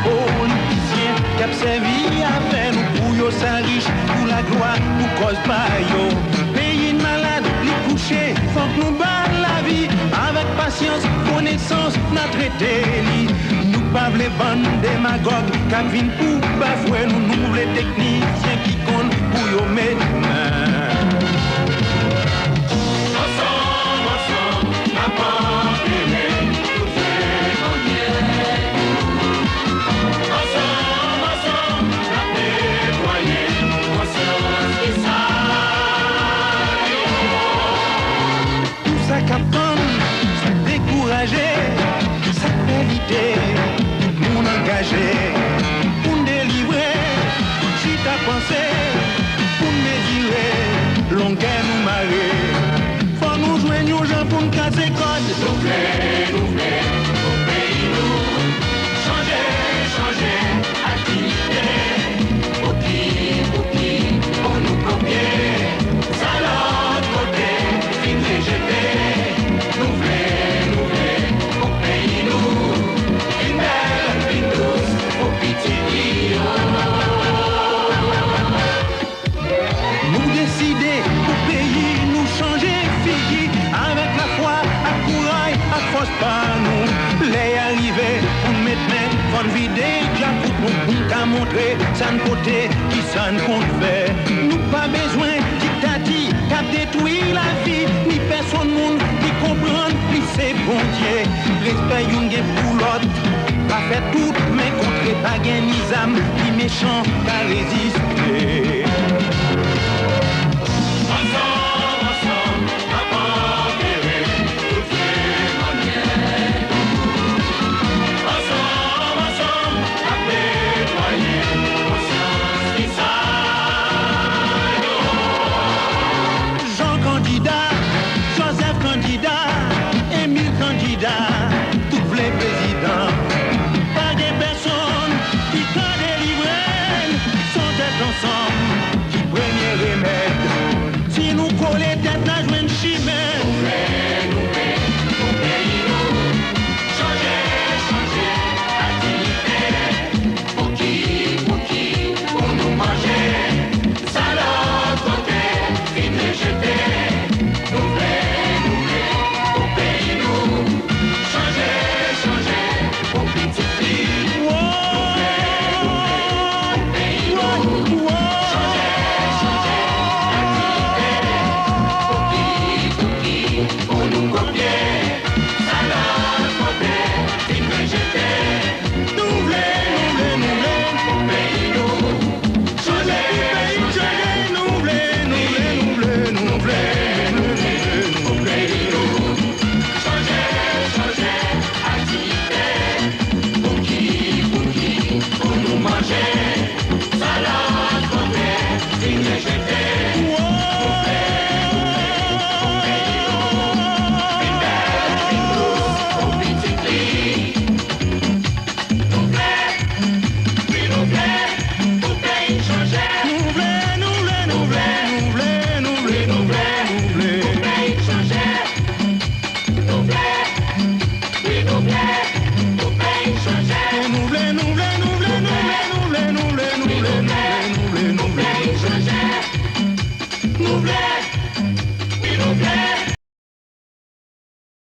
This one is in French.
politiciens qui ont servi avec nous pour yo sa riche, pour la gloire, pour cause pas yo. Pays malade, les couchés, faut que nous battons la vie avec patience, connaissance, notre traité. Nous pas les bandes démagogues qui viennent pour bafouer nous, nous les techniciens qui comptent pour yo maintenant. Ça fait l'idée, nous engager, pour nous délivrer, si t'as pensé, pour nous mesurer, longueur nous marrer. Faut nous joindre aux gens pour nous casser code. Nous voulons, au pays nous, changer, activité, pour nous copier, ça l'autre côté, fin rejeté, nous voulons. Nous décider pour pays, nous changer, fille, avec la foi, à courage, à force par nous. Les arrivés, pour maintenant, pour vider, j'avoue pour qu'à montrer, ça ne côté, qui ça ne compte faire. Nous pas besoin dictature, qu'à détruire la vie, ni personne monde qui comprend, puis c'est bon Dieu. Respect une pour l'autre. Pas fait tout, mais contre pas gain ni âme, ni méchant qu'à résister.